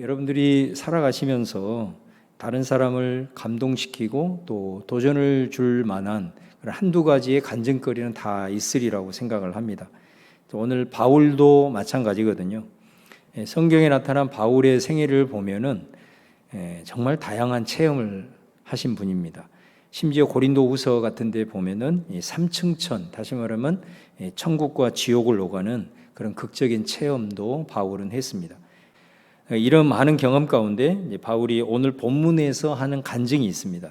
여러분들이 살아가시면서 다른 사람을 감동시키고 또 도전을 줄 만한 한두 가지의 간증거리는 다 있으리라고 생각을 합니다. 오늘 바울도 마찬가지거든요. 성경에 나타난 바울의 생애를 보면은 정말 다양한 체험을 하신 분입니다. 심지어 고린도후서 같은 데 보면은 3층천, 다시 말하면 천국과 지옥을 오가는 그런 극적인 체험도 바울은 했습니다. 이런 많은 경험 가운데 바울이 오늘 본문에서 하는 간증이 있습니다.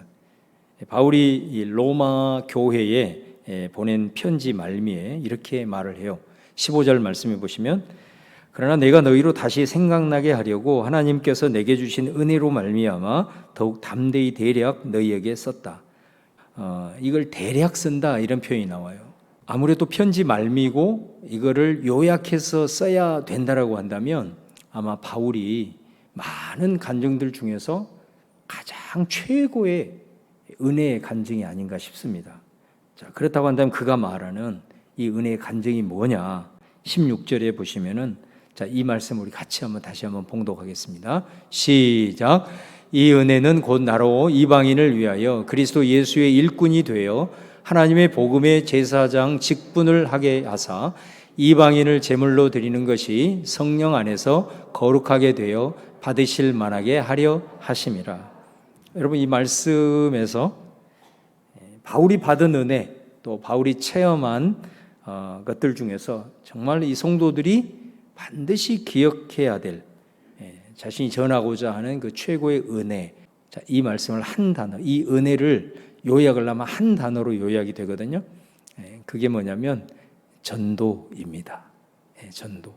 바울이 로마 교회에 보낸 편지 말미에 이렇게 말을 해요. 15절 말씀해 보시면, 그러나 내가 너희로 다시 생각나게 하려고 하나님께서 내게 주신 은혜로 말미암아 더욱 담대히 대략 너희에게 썼다. 이걸 대략 쓴다 이런 표현이 나와요. 아무래도 편지 말미고 이거를 요약해서 써야 된다라고 한다면 아마 바울이 많은 간증들 중에서 가장 최고의 은혜의 간증이 아닌가 싶습니다. 자, 그렇다고 한다면 그가 말하는 이 은혜의 간증이 뭐냐? 16절에 보시면은, 자, 이 말씀 우리 같이 다시 한번 봉독하겠습니다. 시작. 이 은혜는 곧 나로 이방인을 위하여 그리스도 예수의 일꾼이 되어 하나님의 복음의 제사장 직분을 하게 하사 이방인을 제물로 드리는 것이 성령 안에서 거룩하게 되어 받으실 만하게 하려 하심이라. 여러분, 이 말씀에서 바울이 받은 은혜, 또 바울이 체험한 것들 중에서 정말 이 성도들이 반드시 기억해야 될, 자신이 전하고자 하는 그 최고의 은혜, 자, 이 말씀을 한 단어, 이 은혜를 요약을 하면 한 단어로 요약이 되거든요. 그게 뭐냐면 전도입니다. 전도.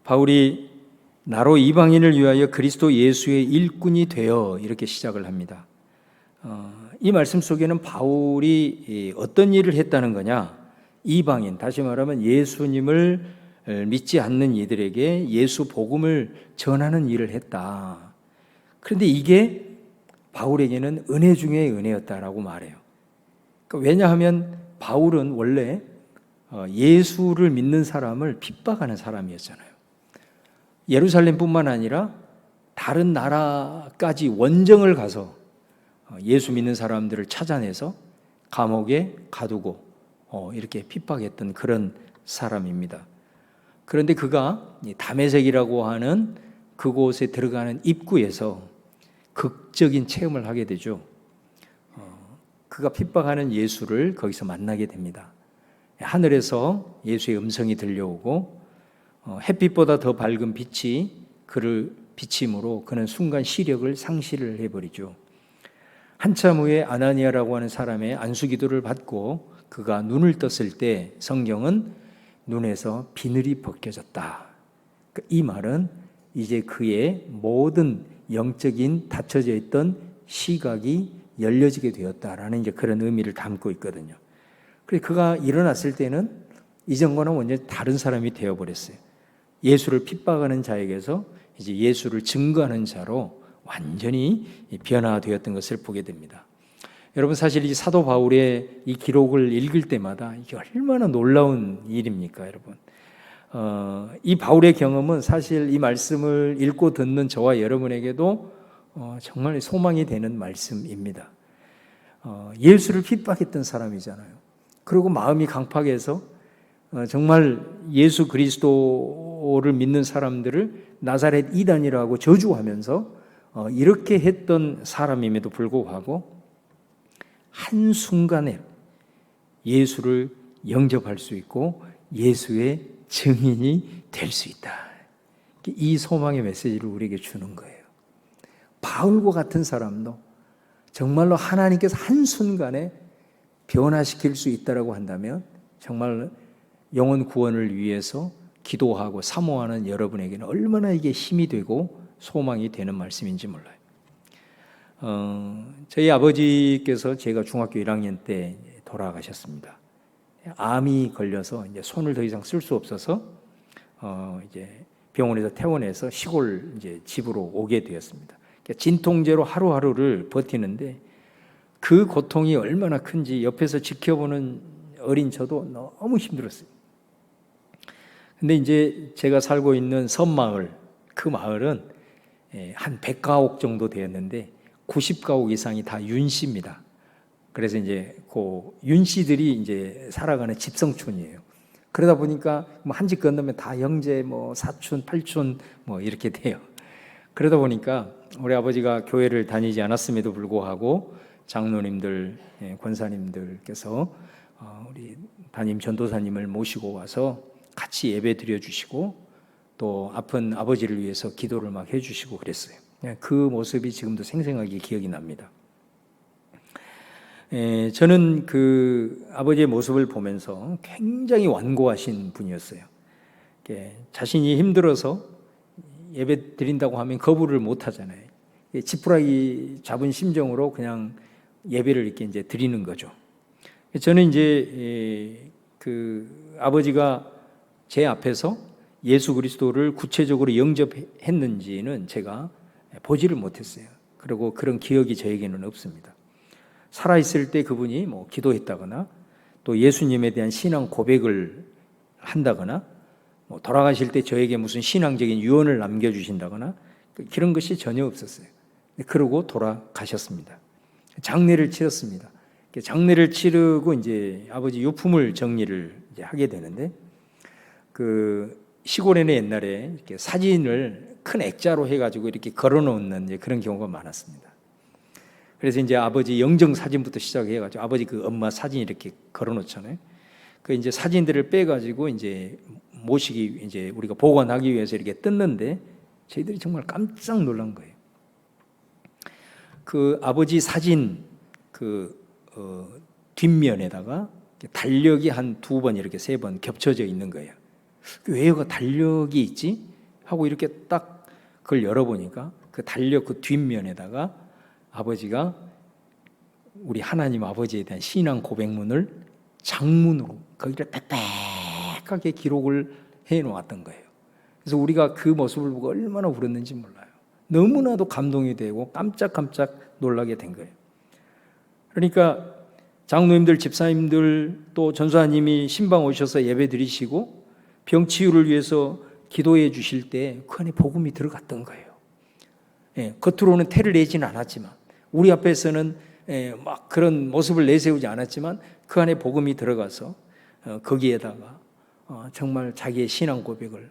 바울이 나로 이방인을 위하여 그리스도 예수의 일꾼이 되어 이렇게 시작을 합니다. 이 말씀 속에는 바울이 어떤 일을 했다는 거냐? 이방인, 다시 말하면 예수님을 믿지 않는 이들에게 예수 복음을 전하는 일을 했다. 그런데 이게 바울에게는 은혜 중에 은혜였다라고 말해요. 왜냐하면 바울은 원래 예수를 믿는 사람을 핍박하는 사람이었잖아요. 예루살렘뿐만 아니라 다른 나라까지 원정을 가서 예수 믿는 사람들을 찾아내서 감옥에 가두고 이렇게 핍박했던 그런 사람입니다. 그런데 그가 다메섹이라고 하는 그곳에 들어가는 입구에서 극적인 체험을 하게 되죠. 그가 핍박하는 예수를 거기서 만나게 됩니다. 하늘에서 예수의 음성이 들려오고 햇빛보다 더 밝은 빛이 그를 비침으로 그는 순간 시력을 상실을 해버리죠. 한참 후에 아나니아라고 하는 사람의 안수기도를 받고 그가 눈을 떴을 때 성경은 눈에서 비늘이 벗겨졌다. 이 말은 이제 그의 모든 영적인 닫혀져 있던 시각이 열려지게 되었다라는 이제 그런 의미를 담고 있거든요. 그래서 그가 일어났을 때는 이전과는 완전히 다른 사람이 되어버렸어요. 예수를 핍박하는 자에게서 이제 예수를 증거하는 자로 완전히 변화되었던 것을 보게 됩니다. 여러분, 사실 이 사도 바울의 이 기록을 읽을 때마다 이게 얼마나 놀라운 일입니까, 여러분? 이 바울의 경험은 사실 이 말씀을 읽고 듣는 저와 여러분에게도 정말 소망이 되는 말씀입니다. 예수를 핍박했던 사람이잖아요. 그리고 마음이 강팍해서 정말 예수 그리스도를 믿는 사람들을 나사렛 이단이라고 저주하면서 이렇게 했던 사람임에도 불구하고 한순간에 예수를 영접할 수 있고 예수의 증인이 될 수 있다. 이 소망의 메시지를 우리에게 주는 거예요. 바울과 같은 사람도 정말로 하나님께서 한순간에 변화시킬 수 있다고 한다면 정말 영혼 구원을 위해서 기도하고 사모하는 여러분에게는 얼마나 이게 힘이 되고 소망이 되는 말씀인지 몰라요. 저희 아버지께서 제가 중학교 1학년 때 돌아가셨습니다. 암이 걸려서 이제 손을 더 이상 쓸 수 없어서 이제 병원에서 퇴원해서 시골 이제 집으로 오게 되었습니다. 진통제로 하루하루를 버티는데 그 고통이 얼마나 큰지 옆에서 지켜보는 어린 저도 너무 힘들었어요. 근데 이제 제가 살고 있는 섬마을 그 마을은 한 100가옥 정도 되었는데 90가옥 이상이 다 윤씨입니다. 그래서 이제 그 윤씨들이 이제 살아가는 집성촌이에요. 그러다 보니까 뭐 한 집 건너면 다 형제, 뭐 사촌, 팔촌 뭐 이렇게 돼요. 그러다 보니까 우리 아버지가 교회를 다니지 않았음에도 불구하고 장로님들, 권사님들께서 우리 담임 전도사님을 모시고 와서 같이 예배 드려주시고 또 아픈 아버지를 위해서 기도를 막 해주시고 그랬어요. 그 모습이 지금도 생생하게 기억이 납니다. 저는 그 아버지의 모습을 보면서 굉장히 완고하신 분이었어요. 자신이 힘들어서 예배 드린다고 하면 거부를 못 하잖아요. 지푸라기 잡은 심정으로 그냥 예배를 이렇게 이제 드리는 거죠. 저는 이제 그 아버지가 제 앞에서 예수 그리스도를 구체적으로 영접했는지는 제가 보지를 못했어요. 그리고 그런 기억이 저에게는 없습니다. 살아있을 때 그분이 뭐 기도했다거나 또 예수님에 대한 신앙 고백을 한다거나 뭐 돌아가실 때 저에게 무슨 신앙적인 유언을 남겨주신다거나 그런 것이 전혀 없었어요. 그러고 돌아가셨습니다. 장례를 치렀습니다. 장례를 치르고 이제 아버지 유품을 정리를 이제 하게 되는데 그 시골에는 옛날에 이렇게 사진을 큰 액자로 해가지고 이렇게 걸어놓는 이제 그런 경우가 많았습니다. 그래서 이제 아버지 영정 사진부터 시작해가지고 아버지 그 엄마 사진 이렇게 걸어놓잖아요. 그 이제 사진들을 빼가지고 이제 모시기 이제 우리가 보관하기 위해서 이렇게 뜯는데 저희들이 정말 깜짝 놀란 거예요. 그 아버지 사진 그 뒷면에다가 달력이 한 2번 이렇게 3번 겹쳐져 있는 거예요. 왜 그 달력이 있지? 하고 이렇게 딱 그걸 열어보니까 그 달력 그 뒷면에다가 아버지가 우리 하나님 아버지에 대한 신앙 고백문을 장문으로 거기를 빽빽하게 기록을 해놓았던 거예요. 그래서 우리가 그 모습을 보고 얼마나 울었는지 몰라요. 너무나도 감동이 되고 깜짝깜짝 놀라게 된 거예요. 그러니까 장로님들, 집사님들 또 전사님이 신방 오셔서 예배 드리시고 병치유를 위해서 기도해 주실 때 그 안에 복음이 들어갔던 거예요. 겉으로는 태를 내지는 않았지만 우리 앞에서는 막 그런 모습을 내세우지 않았지만 그 안에 복음이 들어가서 거기에다가 정말 자기의 신앙 고백을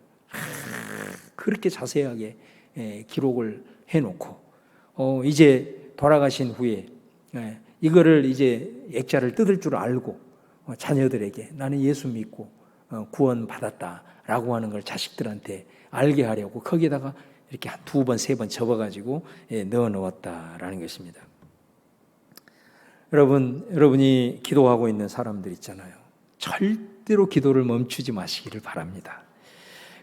그렇게 자세하게 기록을 해놓고 이제 돌아가신 후에 이거를 이제 액자를 뜯을 줄 알고 자녀들에게 나는 예수 믿고 구원 받았다라고 하는 걸 자식들한테 알게 하려고 거기에다가 이렇게 한 2번, 3번 접어가지고 넣어 놓았다라는 것입니다. 여러분이 기도하고 있는 사람들 있잖아요. 절대로 기도를 멈추지 마시기를 바랍니다.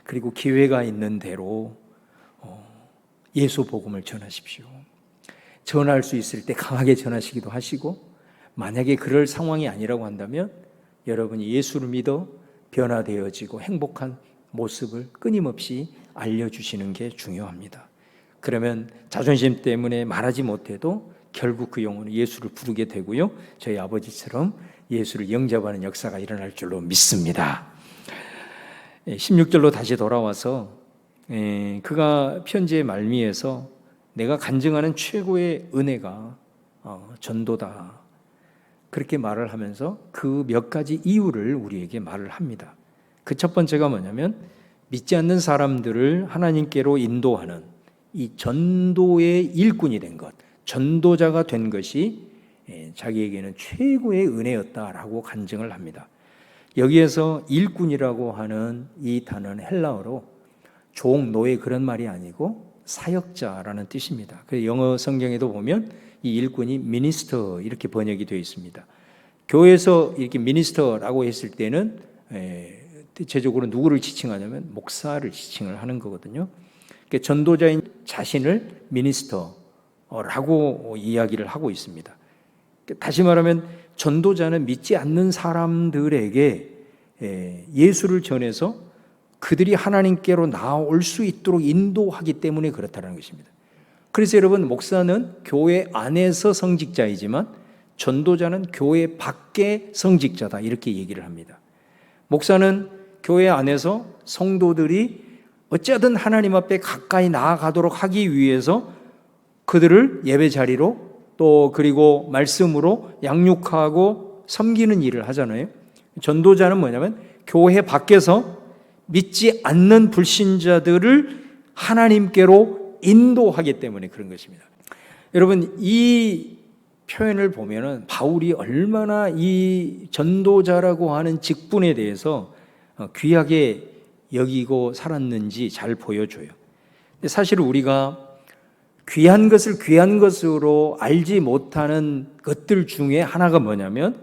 그리고 기회가 있는 대로 예수 복음을 전하십시오. 전할 수 있을 때 강하게 전하시기도 하시고 만약에 그럴 상황이 아니라고 한다면 여러분이 예수를 믿어 변화되어지고 행복한 모습을 끊임없이 알려주시는 게 중요합니다. 그러면 자존심 때문에 말하지 못해도 결국 그 영혼은 예수를 부르게 되고요. 저희 아버지처럼 예수를 영접하는 역사가 일어날 줄로 믿습니다. 16절로 다시 돌아와서 그가 편지의 말미에서 내가 간증하는 최고의 은혜가 전도다. 그렇게 말을 하면서 그 몇 가지 이유를 우리에게 말을 합니다. 그 첫 번째가 뭐냐면 믿지 않는 사람들을 하나님께로 인도하는 이 전도의 일꾼이 된 것, 전도자가 된 것이 자기에게는 최고의 은혜였다라고 간증을 합니다. 여기에서 일꾼이라고 하는 이 단어는 헬라어로 종, 노예 그런 말이 아니고 사역자라는 뜻입니다. 그래서 영어 성경에도 보면 이 일꾼이 미니스터 이렇게 번역이 되어 있습니다. 교회에서 이렇게 미니스터라고 했을 때는 대체적으로 누구를 지칭하냐면 목사를 지칭을 하는 거거든요. 그러니까 전도자인 자신을 미니스터라고 이야기를 하고 있습니다. 다시 말하면 전도자는 믿지 않는 사람들에게 예수를 전해서 그들이 하나님께로 나올 수 있도록 인도하기 때문에 그렇다는 것입니다. 그래서 여러분, 목사는 교회 안에서 성직자이지만 전도자는 교회 밖의 성직자다 이렇게 얘기를 합니다. 목사는 교회 안에서 성도들이 어찌하든 하나님 앞에 가까이 나아가도록 하기 위해서 그들을 예배 자리로 또 그리고 말씀으로 양육하고 섬기는 일을 하잖아요. 전도자는 뭐냐면 교회 밖에서 믿지 않는 불신자들을 하나님께로 인도하기 때문에 그런 것입니다. 여러분, 이 표현을 보면은 바울이 얼마나 이 전도자라고 하는 직분에 대해서 귀하게 여기고 살았는지 잘 보여줘요. 근데 사실 우리가 귀한 것을 귀한 것으로 알지 못하는 것들 중에 하나가 뭐냐면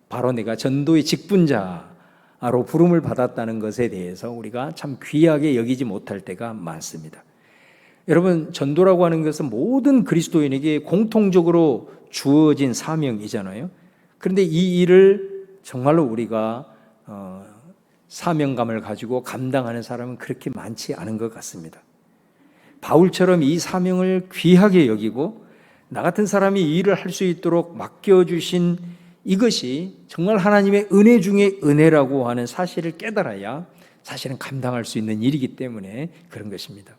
바로 내가 전도의 직분자로 부름을 받았다는 것에 대해서 우리가 참 귀하게 여기지 못할 때가 많습니다. 여러분, 전도라고 하는 것은 모든 그리스도인에게 공통적으로 주어진 사명이잖아요. 그런데 이 일을 정말로 우리가 사명감을 가지고 감당하는 사람은 그렇게 많지 않은 것 같습니다. 바울처럼 이 사명을 귀하게 여기고 나 같은 사람이 이 일을 할 수 있도록 맡겨주신 이것이 정말 하나님의 은혜 중에 은혜라고 하는 사실을 깨달아야 사실은 감당할 수 있는 일이기 때문에 그런 것입니다.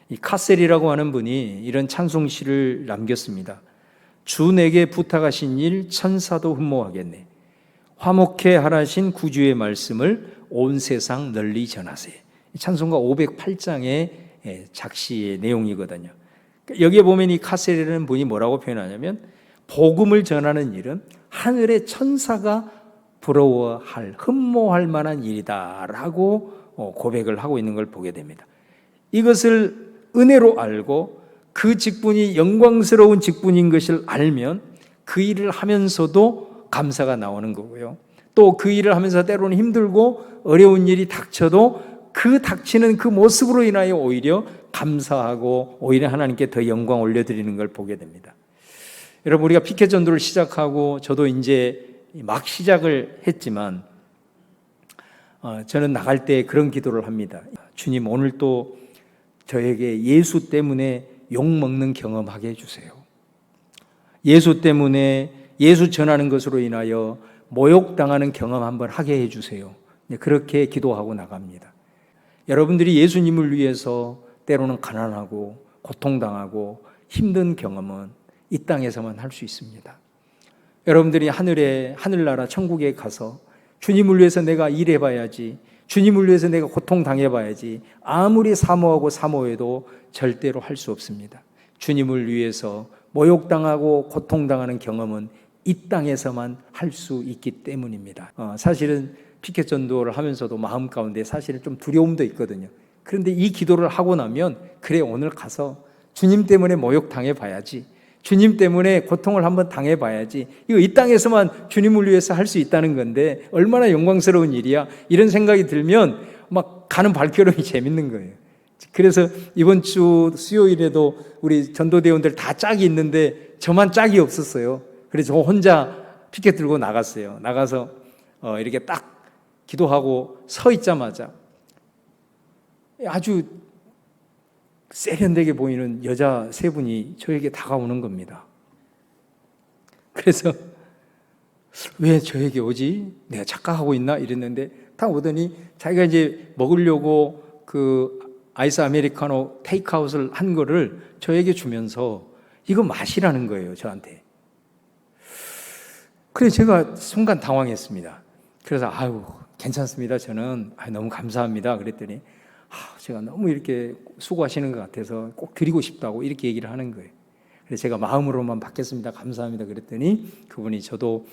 이 카셀이라고 하는 분이 이런 찬송시를 남겼습니다. 주 내게 부탁하신 일 천사도 흠모하겠네. 화목해 하라신 구주의 말씀을 온 세상 널리 전하세. 찬송가 508장의 작시의 내용이거든요. 여기에 보면 이 카셀이라는 분이 뭐라고 표현하냐면 복음을 전하는 일은 하늘의 천사가 부러워할 흠모할 만한 일이다라고 고백을 하고 있는 걸 보게 됩니다. 이것을 은혜로 알고 그 직분이 영광스러운 직분인 것을 알면 그 일을 하면서도 감사가 나오는 거고요. 또 그 일을 하면서 때로는 힘들고 어려운 일이 닥쳐도 그 닥치는 그 모습으로 인하여 오히려 감사하고 오히려 하나님께 더 영광 올려드리는 걸 보게 됩니다. 여러분, 우리가 피켓 전도를 시작하고 저도 이제 막 시작을 했지만 저는 나갈 때 그런 기도를 합니다. 주님, 오늘 또 저에게 예수 때문에 욕먹는 경험하게 해주세요. 예수 때문에 예수 전하는 것으로 인하여 모욕당하는 경험 한번 하게 해주세요. 그렇게 기도하고 나갑니다. 여러분들이 예수님을 위해서 때로는 가난하고 고통당하고 힘든 경험은 이 땅에서만 할 수 있습니다. 여러분들이 하늘나라 천국에 가서 주님을 위해서 내가 일해봐야지, 주님을 위해서 내가 고통당해봐야지 아무리 사모하고 사모해도 절대로 할 수 없습니다. 주님을 위해서 모욕당하고 고통당하는 경험은 이 땅에서만 할 수 있기 때문입니다. 사실은 피켓 전도를 하면서도 마음 가운데 사실은 좀 두려움도 있거든요. 그런데 이 기도를 하고 나면 그래, 오늘 가서 주님 때문에 모욕당해봐야지, 주님 때문에 고통을 한번 당해봐야지, 이거 이 땅에서만 주님을 위해서 할 수 있다는 건데 얼마나 영광스러운 일이야, 이런 생각이 들면 막 가는 발걸음이 재밌는 거예요. 그래서 이번 주 수요일에도 우리 전도대원들 다 짝이 있는데 저만 짝이 없었어요. 그래서 저 혼자 피켓 들고 나갔어요. 나가서 이렇게 딱 기도하고 서 있자마자 아주 세련되게 보이는 여자 세 분이 저에게 다가오는 겁니다. 그래서 왜 저에게 오지? 내가 착각하고 있나? 이랬는데 딱 오더니 자기가 이제 먹으려고 그 아이스 아메리카노 테이크아웃을 한 거를 저에게 주면서 이거 마시라는 거예요, 저한테. 그래서 제가 순간 당황했습니다. 그래서 아유, 괜찮습니다. 저는 너무 감사합니다. 그랬더니 제가 너무 이렇게 수고하시는 것 같아서 꼭 드리고 싶다고 이렇게 얘기를 하는 거예요. 그래서 제가 마음으로만 받겠습니다. 감사합니다. 그랬더니 그분이 저도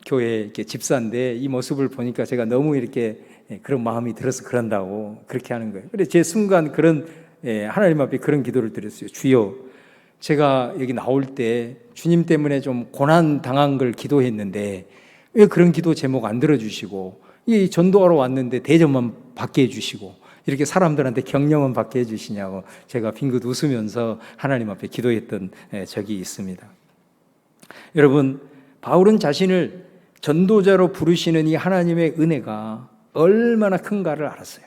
교회 이렇게 집사인데 이 모습을 보니까 제가 너무 이렇게 그런 마음이 들어서 그런다고 그렇게 하는 거예요. 그래서 제 순간 그런 하나님 앞에 그런 기도를 드렸어요. 주여, 제가 여기 나올 때 주님 때문에 좀 고난 당한 걸 기도했는데 왜 그런 기도 제목 안 들어주시고 이 전도하러 왔는데 대접만 받게 해주시고 이렇게 사람들한테 격려만 받게 해주시냐고 제가 빙긋 웃으면서 하나님 앞에 기도했던 적이 있습니다. 여러분, 바울은 자신을 전도자로 부르시는 이 하나님의 은혜가 얼마나 큰가를 알았어요.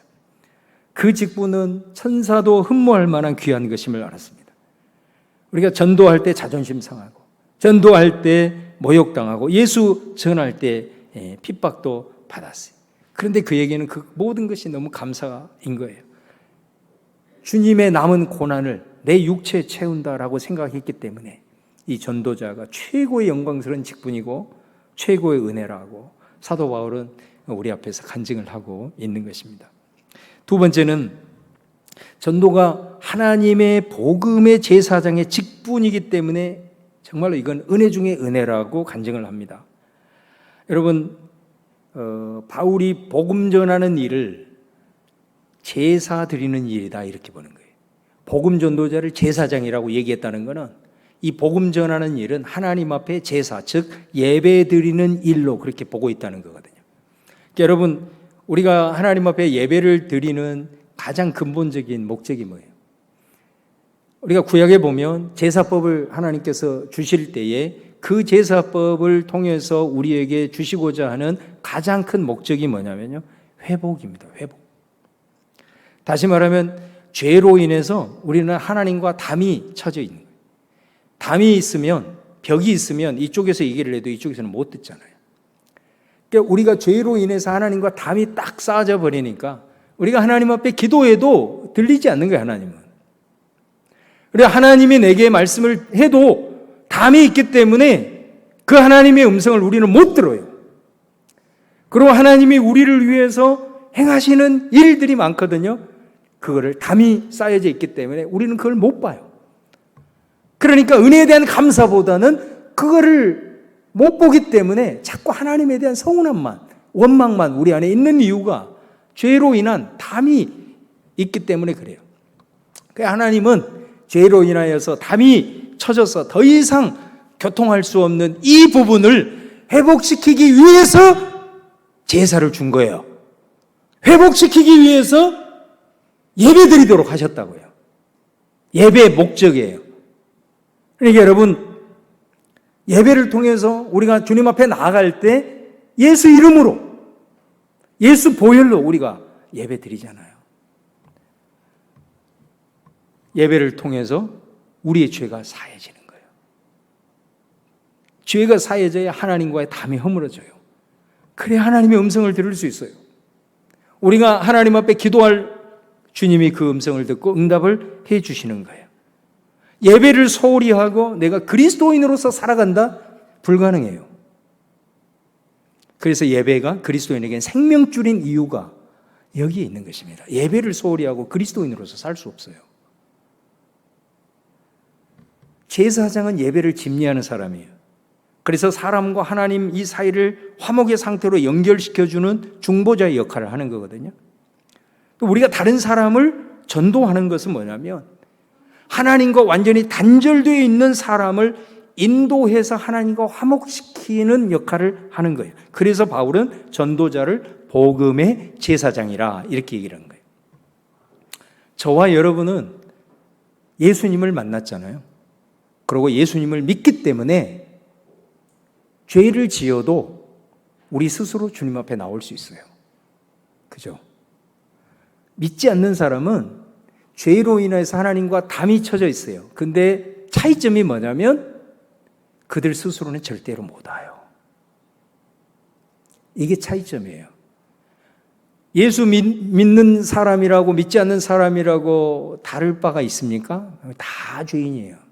그 직분은 천사도 흠모할 만한 귀한 것임을 알았습니다. 우리가 전도할 때 자존심 상하고 전도할 때 모욕당하고 예수 전할 때 핍박도 받았어요. 그런데 그에게는 그 모든 것이 너무 감사인 거예요. 주님의 남은 고난을 내 육체에 채운다라고 생각했기 때문에 이 전도자가 최고의 영광스러운 직분이고 최고의 은혜라고 사도 바울은 우리 앞에서 간증을 하고 있는 것입니다. 두 번째는 전도가 하나님의 복음의 제사장의 직분이기 때문에 정말로 이건 은혜 중에 은혜라고 간증을 합니다. 여러분, 바울이 복음 전하는 일을 제사 드리는 일이다 이렇게 보는 거예요. 복음 전도자를 제사장이라고 얘기했다는 것은 이 복음 전하는 일은 하나님 앞에 제사, 즉 예배 드리는 일로 그렇게 보고 있다는 거거든요. 그러니까 여러분, 우리가 하나님 앞에 예배를 드리는 가장 근본적인 목적이 뭐예요? 우리가 구약에 보면 제사법을 하나님께서 주실 때에 그 제사법을 통해서 우리에게 주시고자 하는 가장 큰 목적이 뭐냐면요, 회복입니다. 회복. 다시 말하면 죄로 인해서 우리는 하나님과 담이 쳐져 있는 거예요. 담이 있으면, 벽이 있으면 이쪽에서 얘기를 해도 이쪽에서는 못 듣잖아요. 그러니까 우리가 죄로 인해서 하나님과 담이 딱 쌓아져 버리니까 우리가 하나님 앞에 기도해도 들리지 않는 거예요, 하나님은. 그래, 하나님이 내게 말씀을 해도 담이 있기 때문에 그 하나님의 음성을 우리는 못 들어요. 그리고 하나님이 우리를 위해서 행하시는 일들이 많거든요. 그거를 담이 쌓여져 있기 때문에 우리는 그걸 못 봐요. 그러니까 은혜에 대한 감사보다는 그거를 못 보기 때문에 자꾸 하나님에 대한 서운함만, 원망만 우리 안에 있는 이유가 죄로 인한 담이 있기 때문에 그래요. 그러니까 하나님은 죄로 인하여서 담이 쳐져서 더 이상 교통할 수 없는 이 부분을 회복시키기 위해서 제사를 준 거예요. 회복시키기 위해서 예배 드리도록 하셨다고요. 예배의 목적이에요. 그러니까 여러분, 예배를 통해서 우리가 주님 앞에 나아갈 때 예수 이름으로, 예수 보혈로 우리가 예배 드리잖아요. 예배를 통해서 우리의 죄가 사해지는 거예요. 죄가 사해져야 하나님과의 담이 허물어져요. 그래야 하나님의 음성을 들을 수 있어요. 우리가 하나님 앞에 기도할 주님이 그 음성을 듣고 응답을 해 주시는 거예요. 예배를 소홀히 하고 내가 그리스도인으로서 살아간다? 불가능해요. 그래서 예배가 그리스도인에게는 생명줄인 이유가 여기에 있는 것입니다. 예배를 소홀히 하고 그리스도인으로서 살 수 없어요. 제사장은 예배를 집리하는 사람이에요. 그래서 사람과 하나님 이 사이를 화목의 상태로 연결시켜주는 중보자의 역할을 하는 거거든요. 또 우리가 다른 사람을 전도하는 것은 뭐냐면 하나님과 완전히 단절되어 있는 사람을 인도해서 하나님과 화목시키는 역할을 하는 거예요. 그래서 바울은 전도자를 복음의 제사장이라 이렇게 얘기를 한 거예요. 저와 여러분은 예수님을 만났잖아요. 그리고 예수님을 믿기 때문에 죄를 지어도 우리 스스로 주님 앞에 나올 수 있어요. 그죠? 믿지 않는 사람은 죄로 인해서 하나님과 담이 쳐져 있어요. 근데 차이점이 뭐냐면 그들 스스로는 절대로 못 와요. 이게 차이점이에요. 예수 믿는 사람이라고 믿지 않는 사람이라고 다를 바가 있습니까? 다 죄인이에요.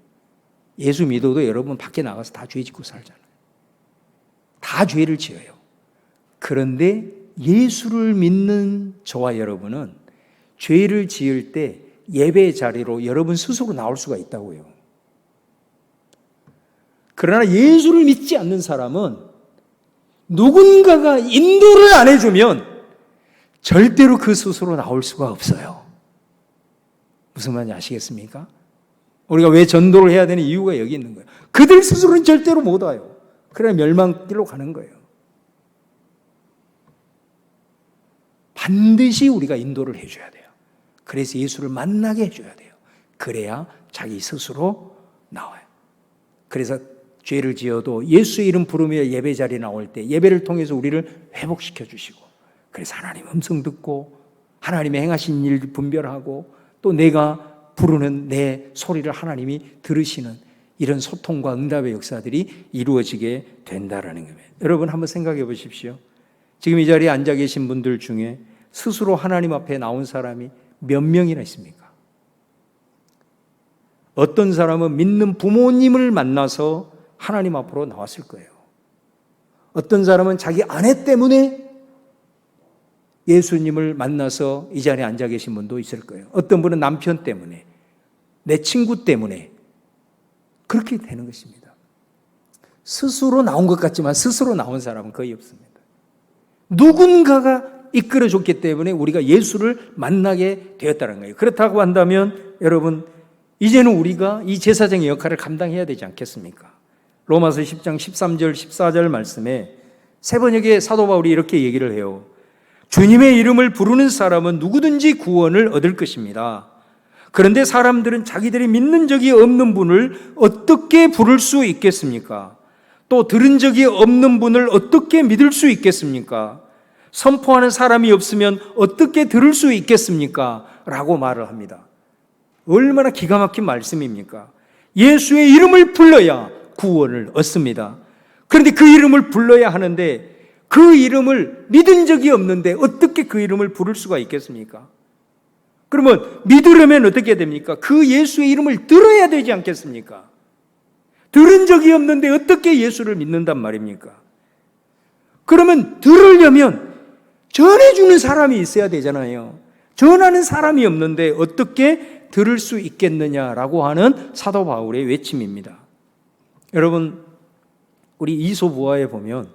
예수 믿어도 여러분 밖에 나가서 다 죄 짓고 살잖아요. 다 죄를 지어요. 그런데 예수를 믿는 저와 여러분은 죄를 지을 때 예배 자리로 여러분 스스로 나올 수가 있다고요. 그러나 예수를 믿지 않는 사람은 누군가가 인도를 안 해주면 절대로 그 스스로 나올 수가 없어요. 무슨 말인지 아시겠습니까? 우리가 왜 전도를 해야 되는 이유가 여기 있는 거예요. 그들 스스로는 절대로 못 와요. 그러나 멸망길로 가는 거예요. 반드시 우리가 인도를 해줘야 돼요. 그래서 예수를 만나게 해줘야 돼요. 그래야 자기 스스로 나와요. 그래서 죄를 지어도 예수의 이름 부르며 예배 자리에 나올 때 예배를 통해서 우리를 회복시켜 주시고, 그래서 하나님 음성 듣고 하나님의 행하신 일 분별하고 또 내가 부르는 내 소리를 하나님이 들으시는 이런 소통과 응답의 역사들이 이루어지게 된다라는 겁니다. 여러분 한번 생각해 보십시오. 지금 이 자리에 앉아 계신 분들 중에 스스로 하나님 앞에 나온 사람이 몇 명이나 있습니까? 어떤 사람은 믿는 부모님을 만나서 하나님 앞으로 나왔을 거예요. 어떤 사람은 자기 아내 때문에 예수님을 만나서 이 자리에 앉아 계신 분도 있을 거예요. 어떤 분은 남편 때문에, 내 친구 때문에 그렇게 되는 것입니다. 스스로 나온 것 같지만 스스로 나온 사람은 거의 없습니다. 누군가가 이끌어줬기 때문에 우리가 예수를 만나게 되었다는 거예요. 그렇다고 한다면 여러분, 이제는 우리가 이 제사장의 역할을 감당해야 되지 않겠습니까? 로마서 10장 13절 14절 말씀에 세 번역의 사도 바울이 이렇게 얘기를 해요. 주님의 이름을 부르는 사람은 누구든지 구원을 얻을 것입니다. 그런데 사람들은 자기들이 믿는 적이 없는 분을 어떻게 부를 수 있겠습니까? 또 들은 적이 없는 분을 어떻게 믿을 수 있겠습니까? 선포하는 사람이 없으면 어떻게 들을 수 있겠습니까? 라고 말을 합니다. 얼마나 기가 막힌 말씀입니까? 예수의 이름을 불러야 구원을 얻습니다. 그런데 그 이름을 불러야 하는데 그 이름을 믿은 적이 없는데 어떻게 그 이름을 부를 수가 있겠습니까? 그러면 믿으려면 어떻게 됩니까? 그 예수의 이름을 들어야 되지 않겠습니까? 들은 적이 없는데 어떻게 예수를 믿는단 말입니까? 그러면 들으려면 전해주는 사람이 있어야 되잖아요. 전하는 사람이 없는데 어떻게 들을 수 있겠느냐라고 하는 사도 바울의 외침입니다. 여러분, 우리 이솝우화에 보면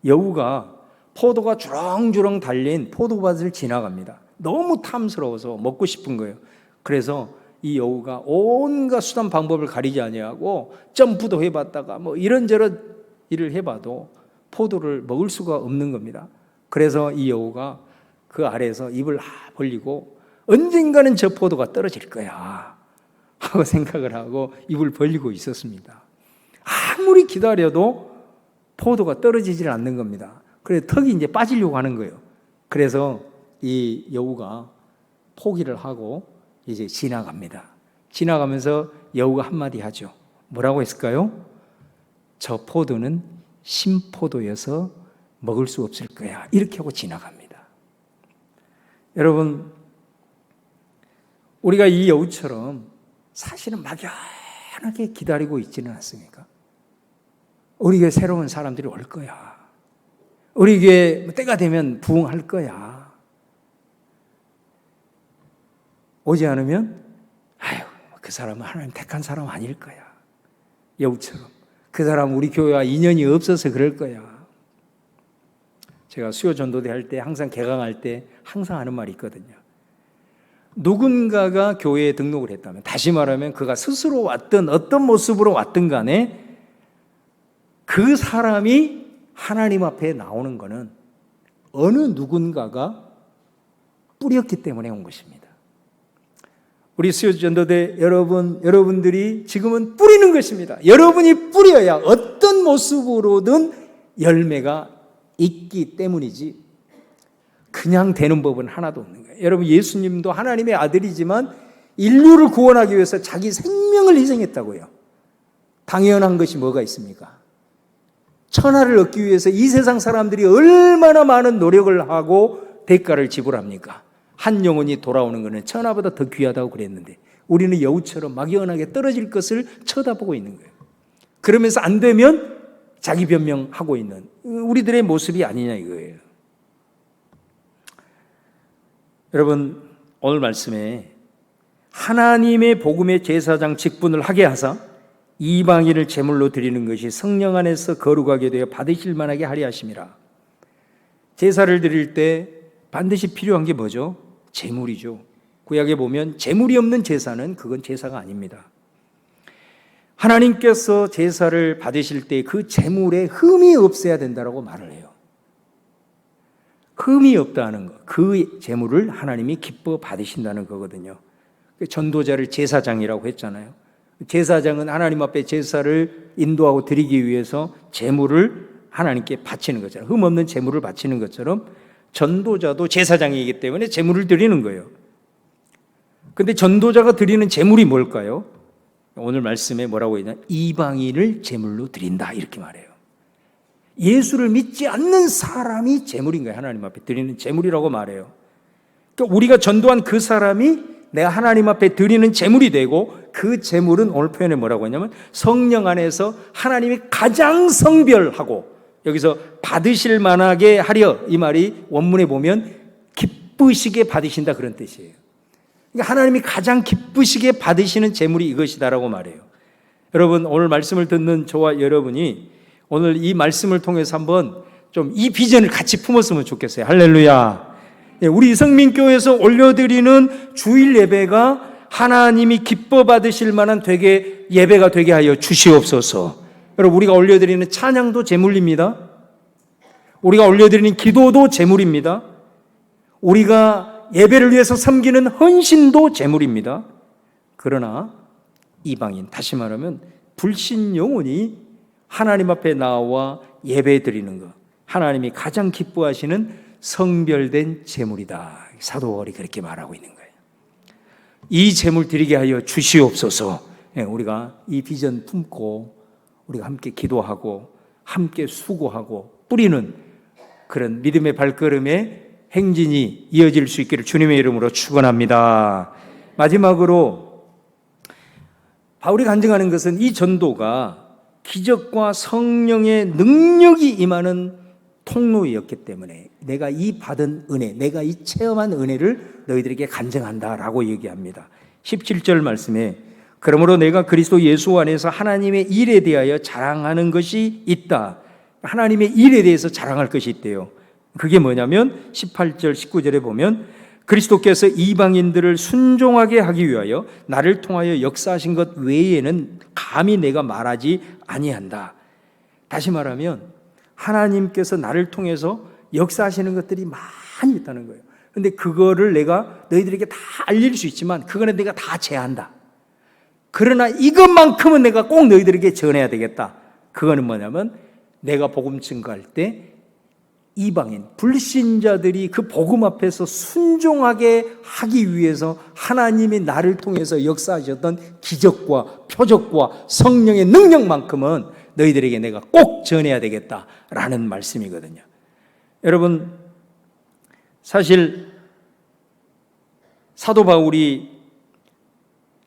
여우가 포도가 주렁주렁 달린 포도밭을 지나갑니다. 너무 탐스러워서 먹고 싶은 거예요. 그래서 이 여우가 온갖 수단 방법을 가리지 아니하고 점프도 해봤다가 뭐 이런저런 일을 해봐도 포도를 먹을 수가 없는 겁니다. 그래서 이 여우가 그 아래에서 입을 벌리고 언젠가는 저 포도가 떨어질 거야 하고 생각을 하고 입을 벌리고 있었습니다. 아무리 기다려도 포도가 떨어지질 않는 겁니다. 그래서 턱이 이제 빠지려고 하는 거예요. 그래서 이 여우가 포기를 하고 이제 지나갑니다. 지나가면서 여우가 한마디 하죠. 뭐라고 했을까요? 저 포도는 신포도여서 먹을 수 없을 거야. 이렇게 하고 지나갑니다. 여러분, 우리가 이 여우처럼 사실은 막연하게 기다리고 있지는 않습니까? 우리 교회 새로운 사람들이 올 거야. 우리 교회 때가 되면 부흥할 거야. 오지 않으면 아유, 그 사람은 하나님 택한 사람 아닐 거야. 여우처럼. 그 사람은 우리 교회와 인연이 없어서 그럴 거야. 제가 수요 전도대 할 때 항상 개강할 때 항상 하는 말이 있거든요. 누군가가 교회에 등록을 했다면, 다시 말하면 그가 스스로 왔든 어떤 모습으로 왔든 간에 그 사람이 하나님 앞에 나오는 것은 어느 누군가가 뿌렸기 때문에 온 것입니다. 우리 수요전도대 여러분들이 지금은 뿌리는 것입니다. 여러분이 뿌려야 어떤 모습으로든 열매가 있기 때문이지 그냥 되는 법은 하나도 없는 거예요. 여러분, 예수님도 하나님의 아들이지만 인류를 구원하기 위해서 자기 생명을 희생했다고요. 당연한 것이 뭐가 있습니까? 천하를 얻기 위해서 이 세상 사람들이 얼마나 많은 노력을 하고 대가를 지불합니까? 한 영혼이 돌아오는 것은 천하보다 더 귀하다고 그랬는데 우리는 여우처럼 막연하게 떨어질 것을 쳐다보고 있는 거예요. 그러면서 안 되면 자기 변명하고 있는 우리들의 모습이 아니냐 이거예요. 여러분, 오늘 말씀에 하나님의 복음의 제사장 직분을 하게 하사 이방인을 제물로 드리는 것이 성령 안에서 거룩하게 되어 받으실 만하게 하려 하심이라. 제사를 드릴 때 반드시 필요한 게 뭐죠? 제물이죠. 구약에 보면 제물이 없는 제사는 그건 제사가 아닙니다. 하나님께서 제사를 받으실 때 그 제물에 흠이 없어야 된다고 말을 해요. 흠이 없다는 것, 그 제물을 하나님이 기뻐 받으신다는 거거든요. 전도자를 제사장이라고 했잖아요. 제사장은 하나님 앞에 제사를 인도하고 드리기 위해서 제물을 하나님께 바치는 거잖아요. 흠 없는 제물을 바치는 것처럼 전도자도 제사장이기 때문에 제물을 드리는 거예요. 그런데 전도자가 드리는 제물이 뭘까요? 오늘 말씀에 뭐라고 했냐? 이방인을 제물로 드린다 이렇게 말해요. 예수를 믿지 않는 사람이 제물인 거예요. 하나님 앞에 드리는 제물이라고 말해요. 그러니까 우리가 전도한 그 사람이 내가 하나님 앞에 드리는 제물이 되고, 그 제물은 오늘 표현에 뭐라고 했냐면 성령 안에서 하나님이 가장 성별하고, 여기서 받으실 만하게 하려, 이 말이 원문에 보면 기쁘시게 받으신다, 그런 뜻이에요. 그러니까 하나님이 가장 기쁘시게 받으시는 제물이 이것이다라고 말해요. 여러분, 오늘 말씀을 듣는 저와 여러분이 오늘 이 말씀을 통해서 한번 좀 이 비전을 같이 품었으면 좋겠어요. 할렐루야. 우리 성민교회에서 올려드리는 주일 예배가 하나님이 기뻐 받으실 만한 예배가 되게 하여 주시옵소서. 여러분, 우리가 올려드리는 찬양도 제물입니다. 우리가 올려드리는 기도도 제물입니다. 우리가 예배를 위해서 섬기는 헌신도 제물입니다. 그러나 이방인, 다시 말하면 불신 영혼이 하나님 앞에 나와 예배 드리는 것, 하나님이 가장 기뻐하시는 성별된 제물이다. 사도 바울이 그렇게 말하고 있는 거예요. 이 제물 드리게 하여 주시옵소서. 우리가 이 비전 품고 우리가 함께 기도하고 함께 수고하고 뿌리는 그런 믿음의 발걸음의 행진이 이어질 수 있기를 주님의 이름으로 축원합니다. 마지막으로 바울이 간증하는 것은 이 전도가 기적과 성령의 능력이 임하는 통로였기 때문에 내가 이 받은 은혜, 내가 이 체험한 은혜를 너희들에게 간증한다라고 얘기합니다. 17절 말씀에 그러므로 내가 그리스도 예수 안에서 하나님의 일에 대하여 자랑하는 것이 있다. 하나님의 일에 대해서 자랑할 것이 있대요. 그게 뭐냐면 18절 19절에 보면 그리스도께서 이방인들을 순종하게 하기 위하여 나를 통하여 역사하신 것 외에는 감히 내가 말하지 아니한다. 다시 말하면 하나님께서 나를 통해서 역사하시는 것들이 많이 있다는 거예요. 근데 그거를 내가 너희들에게 다 알릴 수 있지만 그거는 내가 다 제한다. 그러나 이것만큼은 내가 꼭 너희들에게 전해야 되겠다. 그거는 뭐냐면 내가 복음 증거할 때 이방인, 불신자들이 그 복음 앞에서 순종하게 하기 위해서 하나님이 나를 통해서 역사하셨던 기적과 표적과 성령의 능력만큼은 너희들에게 내가 꼭 전해야 되겠다라는 말씀이거든요. 여러분, 사실 사도 바울이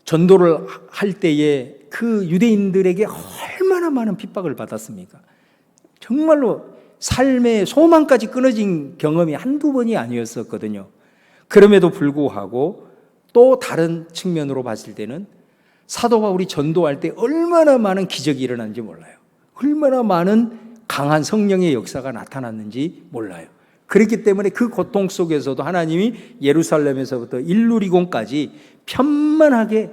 전도를 할 때에 그 유대인들에게 얼마나 많은 핍박을 받았습니까? 정말로 삶의 소망까지 끊어진 경험이 한두 번이 아니었었거든요. 그럼에도 불구하고 또 다른 측면으로 봤을 때는 사도 바울이 전도할 때 얼마나 많은 기적이 일어났는지 몰라요. 얼마나 많은 강한 성령의 역사가 나타났는지 몰라요. 그렇기 때문에 그 고통 속에서도 하나님이 예루살렘에서부터 일루리곤까지 편만하게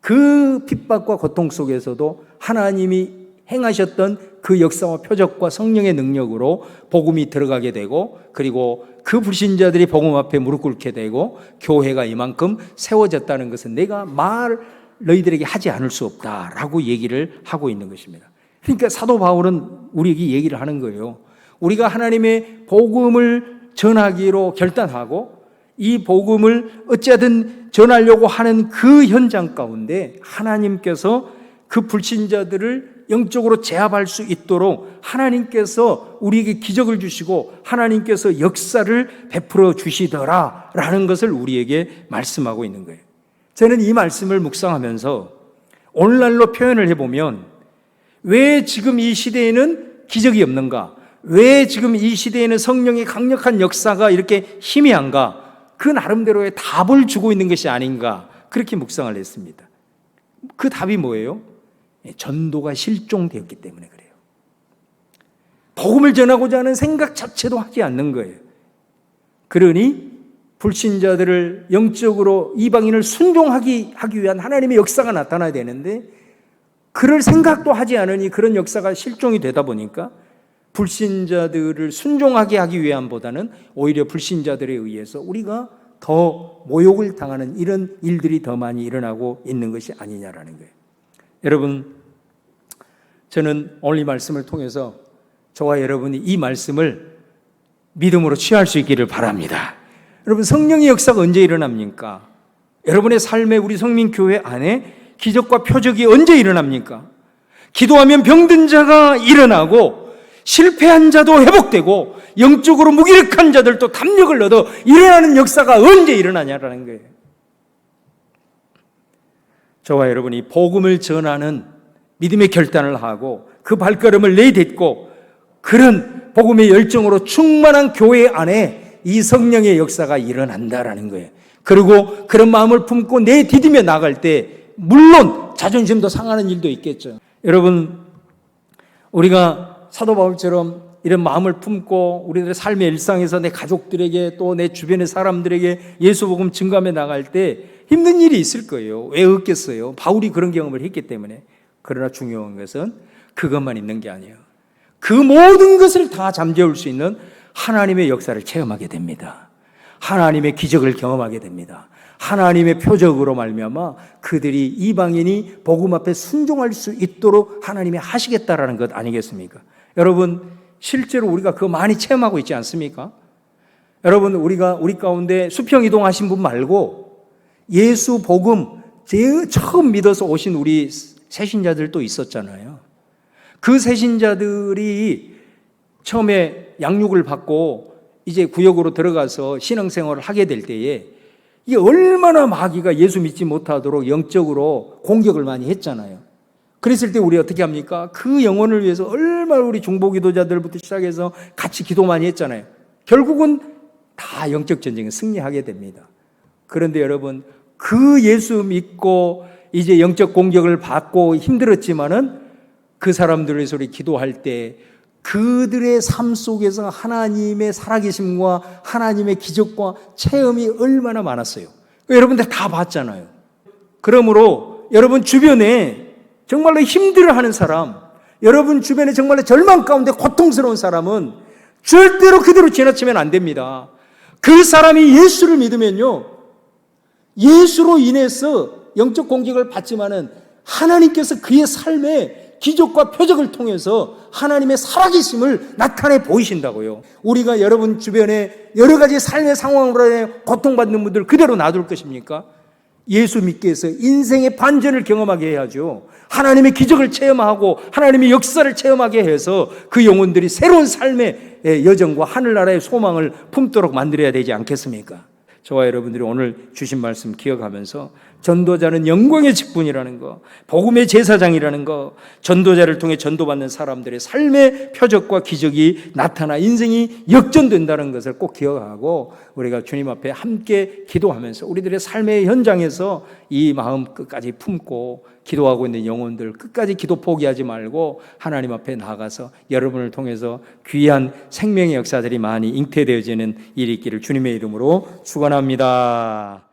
그 핍박과 고통 속에서도 하나님이 행하셨던 그 역사와 표적과 성령의 능력으로 복음이 들어가게 되고, 그리고 그 불신자들이 복음 앞에 무릎 꿇게 되고 교회가 이만큼 세워졌다는 것은 내가 너희들에게 하지 않을 수 없다라고 얘기를 하고 있는 것입니다. 그러니까 사도 바울은 우리에게 얘기를 하는 거예요. 우리가 하나님의 복음을 전하기로 결단하고 이 복음을 어찌하든 전하려고 하는 그 현장 가운데 하나님께서 그 불신자들을 영적으로 제압할 수 있도록 하나님께서 우리에게 기적을 주시고 하나님께서 역사를 베풀어 주시더라라는 것을 우리에게 말씀하고 있는 거예요. 저는 이 말씀을 묵상하면서 오늘날로 표현을 해보면 왜 지금 이 시대에는 기적이 없는가? 왜 지금 이 시대에는 성령의 강력한 역사가 이렇게 희미한가? 그 나름대로의 답을 주고 있는 것이 아닌가? 그렇게 묵상을 했습니다. 그 답이 뭐예요? 전도가 실종되었기 때문에 그래요. 복음을 전하고자 하는 생각 자체도 하지 않는 거예요. 그러니 불신자들을 영적으로 이방인을 순종하기 위한 하나님의 역사가 나타나야 되는데 그럴 생각도 하지 않으니 그런 역사가 실종이 되다 보니까 불신자들을 순종하게 하기 위함보다는 오히려 불신자들에 의해서 우리가 더 모욕을 당하는 이런 일들이 더 많이 일어나고 있는 것이 아니냐라는 거예요. 여러분, 저는 오늘 이 말씀을 통해서 저와 여러분이 이 말씀을 믿음으로 취할 수 있기를 바랍니다. 여러분, 성령의 역사가 언제 일어납니까? 여러분의 삶에 우리 성민교회 안에 기적과 표적이 언제 일어납니까? 기도하면 병든 자가 일어나고 실패한 자도 회복되고 영적으로 무기력한 자들도 담력을 얻어 일어나는 역사가 언제 일어나냐라는 거예요. 저와 여러분이 복음을 전하는 믿음의 결단을 하고 그 발걸음을 내딛고 그런 복음의 열정으로 충만한 교회 안에 이 성령의 역사가 일어난다라는 거예요. 그리고 그런 마음을 품고 내디디며 나갈 때 물론 자존심도 상하는 일도 있겠죠. 여러분, 우리가 사도 바울처럼 이런 마음을 품고 우리들의 삶의 일상에서 내 가족들에게 또 내 주변의 사람들에게 예수 복음 증거하며 나갈 때 힘든 일이 있을 거예요. 왜 없겠어요? 바울이 그런 경험을 했기 때문에. 그러나 중요한 것은 그것만 있는 게 아니에요. 그 모든 것을 다 잠재울 수 있는 하나님의 역사를 체험하게 됩니다. 하나님의 기적을 경험하게 됩니다. 하나님의 표적으로 말미암아 그들이 이방인이 복음 앞에 순종할 수 있도록 하나님이 하시겠다라는 것 아니겠습니까? 여러분, 실제로 우리가 그거 많이 체험하고 있지 않습니까? 여러분, 우리가 우리 가운데 수평 이동하신 분 말고 예수 복음 제일 처음 믿어서 오신 우리 새신자들도 있었잖아요. 그 새신자들이 처음에 양육을 받고 이제 구역으로 들어가서 신앙생활을 하게 될 때에 이게 얼마나 마귀가 예수 믿지 못하도록 영적으로 공격을 많이 했잖아요. 그랬을 때 우리 어떻게 합니까? 그 영혼을 위해서 얼마나 우리 중보기도자들부터 시작해서 같이 기도 많이 했잖아요. 결국은 다 영적 전쟁에 승리하게 됩니다. 그런데 여러분, 그 예수 믿고 이제 영적 공격을 받고 힘들었지만은 그 사람들을 위해서 우리 기도할 때 그들의 삶 속에서 하나님의 살아계심과 하나님의 기적과 체험이 얼마나 많았어요. 여러분들 다 봤잖아요. 그러므로 여러분 주변에 정말로 힘들어하는 사람, 여러분 주변에 정말로 절망 가운데 고통스러운 사람은 절대로 그대로 지나치면 안 됩니다. 그 사람이 예수를 믿으면요, 예수로 인해서 영적 공격을 받지만은 하나님께서 그의 삶에 기적과 표적을 통해서 하나님의 살아계심을 나타내 보이신다고요. 우리가 여러분 주변에 여러 가지 삶의 상황으로 인해 고통받는 분들 그대로 놔둘 것입니까? 예수 믿게 해서 인생의 반전을 경험하게 해야죠. 하나님의 기적을 체험하고 하나님의 역사를 체험하게 해서 그 영혼들이 새로운 삶의 여정과 하늘나라의 소망을 품도록 만들어야 되지 않겠습니까? 저와 여러분들이 오늘 주신 말씀 기억하면서 전도자는 영광의 직분이라는 거, 복음의 제사장이라는 거, 전도자를 통해 전도받는 사람들의 삶의 표적과 기적이 나타나 인생이 역전된다는 것을 꼭 기억하고 우리가 주님 앞에 함께 기도하면서 우리들의 삶의 현장에서 이 마음 끝까지 품고 기도하고 있는 영혼들 끝까지 기도 포기하지 말고 하나님 앞에 나가서 여러분을 통해서 귀한 생명의 역사들이 많이 잉태되어지는 일이 있기를 주님의 이름으로 축원합니다.